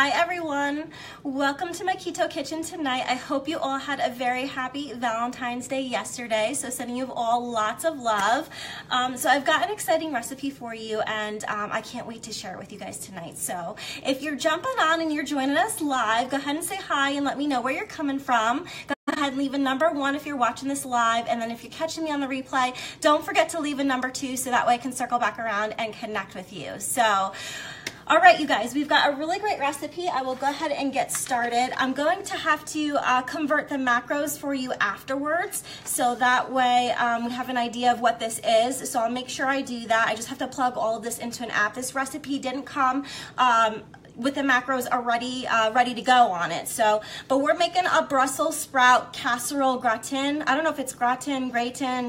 Hi everyone, welcome to my keto kitchen tonight. I hope you all had a very happy Valentine's Day yesterday, so sending you all lots of love. So I've got an exciting recipe for you, and I can't wait to share it with you guys tonight. So if you're jumping on and you're joining us live, go ahead and say hi and let me know where you're coming from. Go ahead and leave a number 1 if you're watching this live, and then if you're catching me on the replay, don't forget to leave a number 2 so that way I can circle back around and connect with you. So all right, you guys, we've got a really great recipe. I will go ahead and get started. I'm going to have to convert the macros for you afterwards, so that way we have an idea of what this is. So I'll make sure I do that. I just have to plug all of this into an app. This recipe didn't come with the macros already ready to go on it. So, but we're making a Brussels sprout casserole gratin. I don't know if it's gratin,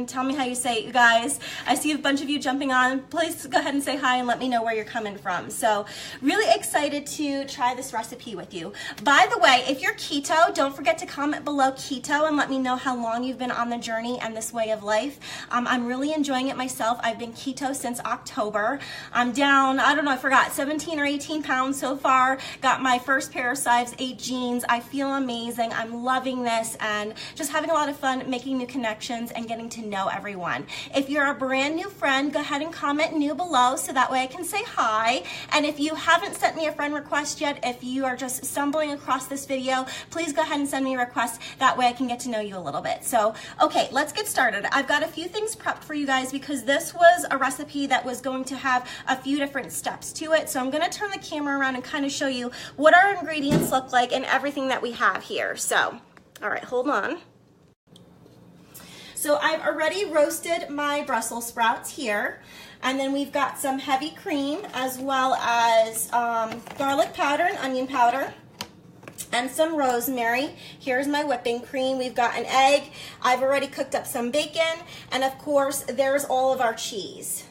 tell me how you say it, you guys. I see a bunch of you jumping on. Please go ahead and say hi and let me know where you're coming from. So really excited to try this recipe with you. By the way, if you're keto, don't forget to comment below keto and let me know how long you've been on the journey and this way of life. I'm really enjoying it myself. I've been keto since October. I'm down, I don't know, I forgot, 17 or 18 pounds so far. Got my first pair of size 8 jeans. I feel amazing. I'm loving this and just having a lot of fun making new connections and getting to know everyone. If you're a brand new friend, go ahead and comment new below so that way I can say hi. And if you haven't sent me a friend request yet, if you are just stumbling across this video, please go ahead and send me a request. That way I can get to know you a little bit. So, okay, let's get started. I've got a few things prepped for you guys because this was a recipe that was going to have a few different steps to it. So I'm going to turn the camera around and kind of show you what our ingredients look like and everything that we have here. So, all right, hold on. So I've already roasted my Brussels sprouts here, and then we've got some heavy cream as well as garlic powder and onion powder and some rosemary. Here's my whipping cream. We've got an egg. I've already cooked up some bacon, and of course there's all of our cheese.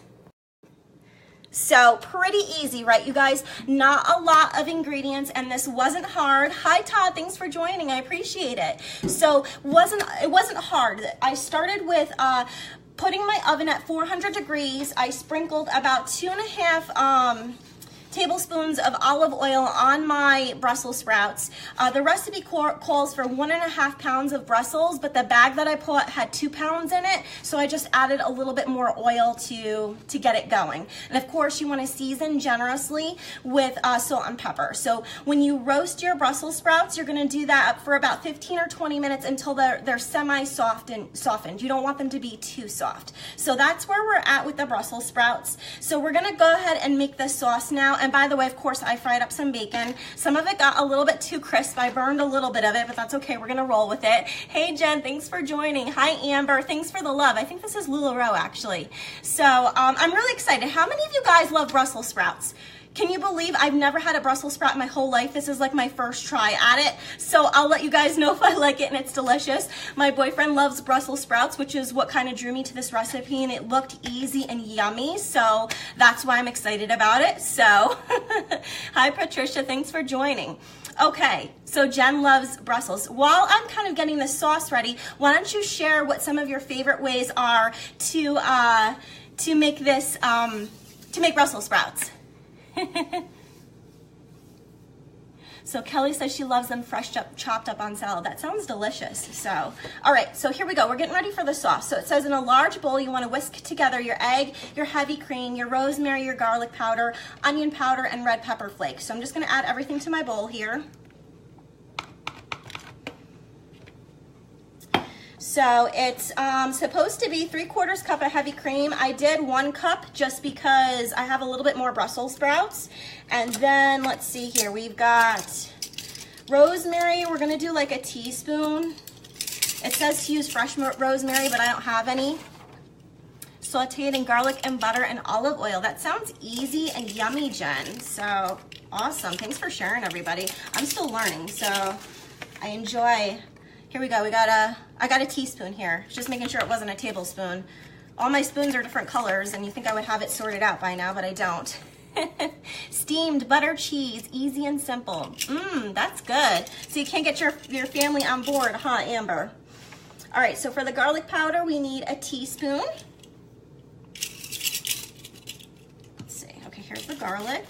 So pretty easy, right, you guys? Not a lot of ingredients, and this wasn't hard. Hi, Todd. Thanks for joining. I appreciate it. So it wasn't hard. I started with putting my oven at 400 degrees. I sprinkled about 2.5 tablespoons of olive oil on my Brussels sprouts. The recipe calls for 1.5 pounds of Brussels, but the bag that I put had 2 pounds in it, so I just added a little bit more oil to get it going. And of course, you want to season generously with salt and pepper. So when you roast your Brussels sprouts, you're going to do that for about 15 or 20 minutes until they're softened. You don't want them to be too soft. So that's where we're at with the Brussels sprouts. So we're going to go ahead and make the sauce now. And by the way, of course, I fried up some bacon. Some of it got a little bit too crisp. I burned a little bit of it, but that's okay. We're gonna roll with it. Hey, Jen, thanks for joining. Hi, Amber, thanks for the love. I think this is LuLaRoe, actually. So I'm really excited. How many of you guys love Brussels sprouts? Can you believe I've never had a Brussels sprout in my whole life? This is like my first try at it. So I'll let you guys know if I like it and it's delicious. My boyfriend loves Brussels sprouts, which is what kind of drew me to this recipe, and it looked easy and yummy. So that's why I'm excited about it. So hi, Patricia, thanks for joining. Okay, so Jen loves Brussels. While I'm kind of getting the sauce ready, why don't you share what some of your favorite ways are to make this, to make Brussels sprouts? So Kelly says she loves them fresh chopped up on salad. That sounds delicious. So, all right, so here we go. We're getting ready for the sauce. So it says in a large bowl, you want to whisk together your egg, your heavy cream, your rosemary, your garlic powder, onion powder, and red pepper flakes. So I'm just going to add everything to my bowl here. So it's supposed to be 3/4 cup of heavy cream. I did 1 cup just because I have a little bit more Brussels sprouts. And then let's see here, we've got rosemary. We're gonna do like a teaspoon. It says to use fresh rosemary, but I don't have any. Sauteed in garlic and butter and olive oil. That sounds easy and yummy, Jen. So awesome. Thanks for sharing, everybody. I'm still learning, so I enjoy. Here we go. I got a teaspoon here. Just making sure it wasn't a tablespoon. All my spoons are different colors, and you think I would have it sorted out by now, but I don't. Steamed butter cheese, easy and simple. That's good. So you can't get your family on board, huh, Amber? All right, so for the garlic powder, we need a teaspoon. Let's see. Okay, here's the garlic.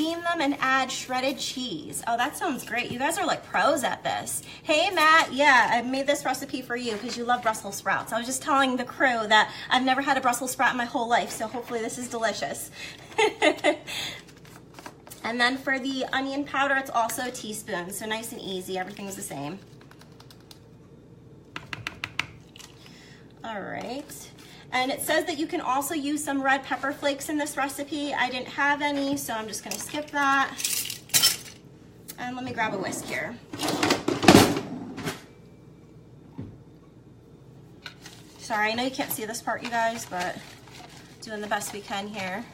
steam them and add shredded cheese. Oh, that sounds great. You guys are like pros at this. Hey, Matt, yeah, I made this recipe for you because you love Brussels sprouts. I was just telling the crew that I've never had a Brussels sprout in my whole life, so hopefully this is delicious. And then for the onion powder, it's also a teaspoon, so nice and easy. Everything's the same. All right. And it says that you can also use some red pepper flakes in this recipe. I didn't have any, so I'm just gonna skip that. And let me grab a whisk here. Sorry, I know you can't see this part, you guys, but doing the best we can here.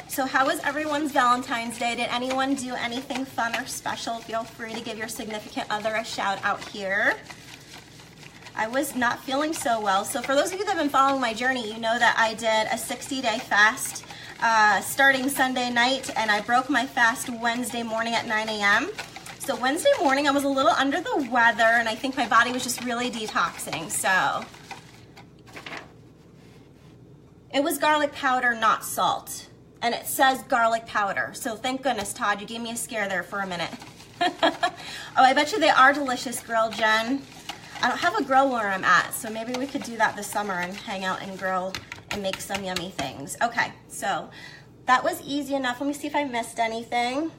So how was everyone's Valentine's Day? Did anyone do anything fun or special? Feel free to give your significant other a shout out here. I was not feeling so well. So for those of you that have been following my journey, you know that I did a 60-day fast starting Sunday night, and I broke my fast Wednesday morning at 9 a.m. So Wednesday morning I was a little under the weather, and I think my body was just really detoxing. So it was garlic powder, not salt. And it says garlic powder. So thank goodness, Todd, you gave me a scare there for a minute. Oh, I bet you they are delicious, Grill Jen. I don't have a grill where I'm at, so maybe we could do that this summer and hang out and grill and make some yummy things. Okay, so that was easy enough. Let me see if I missed anything.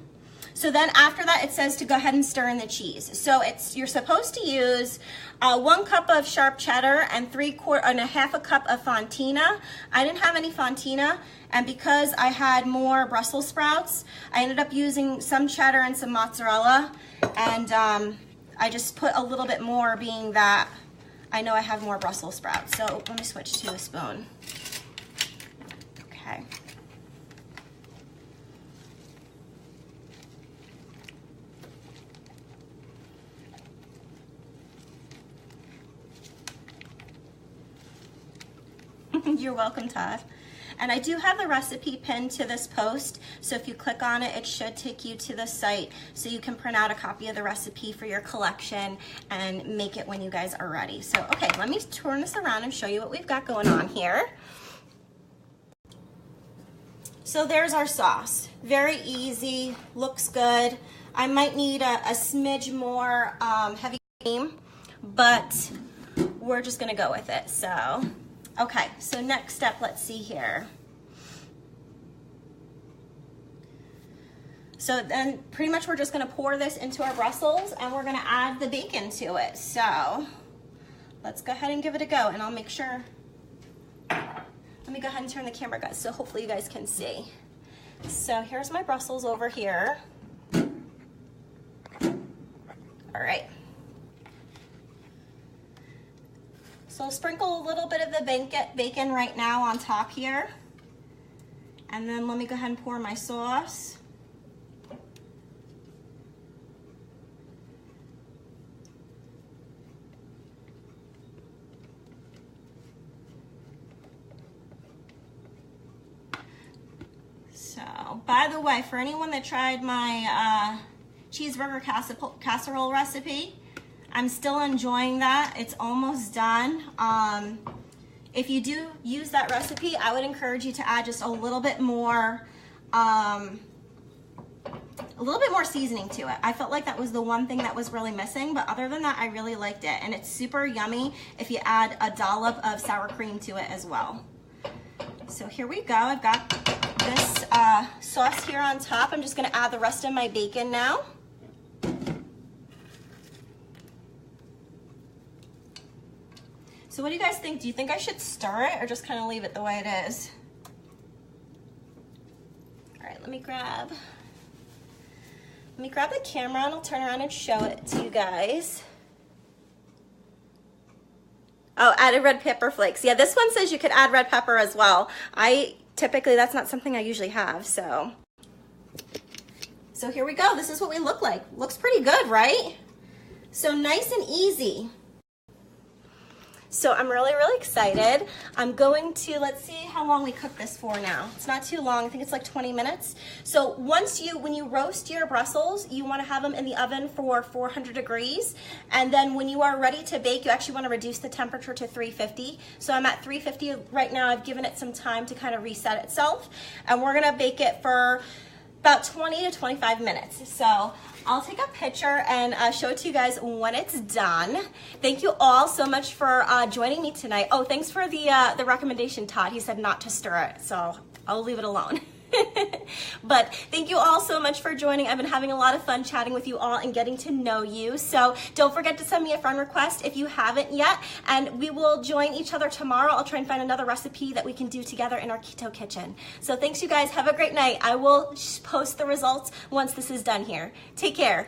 So then after that, it says to go ahead and stir in the cheese. So you're supposed to use 1 cup of sharp cheddar and 1/2 cup of fontina. I didn't have any fontina, and because I had more Brussels sprouts, I ended up using some cheddar and some mozzarella, and I just put a little bit more, being that I know I have more Brussels sprouts. So let me switch to a spoon. Okay. You're welcome, Todd. And I do have the recipe pinned to this post, so if you click on it, it should take you to the site so you can print out a copy of the recipe for your collection and make it when you guys are ready. So, okay, let me turn this around and show you what we've got going on here. So there's our sauce. Very easy, looks good. I might need a smidge more heavy cream, but we're just gonna go with it, so. Okay, so next step, let's see here. So then pretty much we're just gonna pour this into our Brussels and we're gonna add the bacon to it. So let's go ahead and give it a go, and I'll make sure, let me go ahead and turn the camera, guys, so hopefully you guys can see. So here's my Brussels over here. All right. So I'll sprinkle a little bit of the bacon right now on top here. And then let me go ahead and pour my sauce. So, by the way, for anyone that tried my cheeseburger casserole recipe, I'm still enjoying that. It's almost done. If you do use that recipe, I would encourage you to add just a little bit more seasoning to it. I felt like that was the one thing that was really missing, but other than that, I really liked it. And it's super yummy if you add a dollop of sour cream to it as well. So here we go. I've got this sauce here on top. I'm just gonna add the rest of my bacon now. So what do you guys think? Do you think I should stir it or just kind of leave it the way it is? All right, let me grab the camera and I'll turn around and show it to you guys. Oh, added red pepper flakes. Yeah, this one says you could add red pepper as well. Typically, that's not something I usually have, so. So here we go. This is what we look like. Looks pretty good, right? So nice and easy. So I'm really, really excited. I'm going to, let's see how long we cook this for now. It's not too long. I think it's like 20 minutes. So when you roast your Brussels, you want to have them in the oven for 400 degrees. And then when you are ready to bake, you actually want to reduce the temperature to 350. So I'm at 350 right now. I've given it some time to kind of reset itself. And we're going to bake it for about 20 to 25 minutes. So I'll take a picture and show it to you guys when it's done. Thank you all so much for joining me tonight. Oh, thanks for the recommendation, Todd. He said not to stir it, so I'll leave it alone. But thank you all so much for joining. I've been having a lot of fun chatting with you all and getting to know you. So don't forget to send me a friend request if you haven't yet. And we will join each other tomorrow. I'll try and find another recipe that we can do together in our keto kitchen. So thanks, you guys. Have a great night. I will post the results once this is done here. Take care.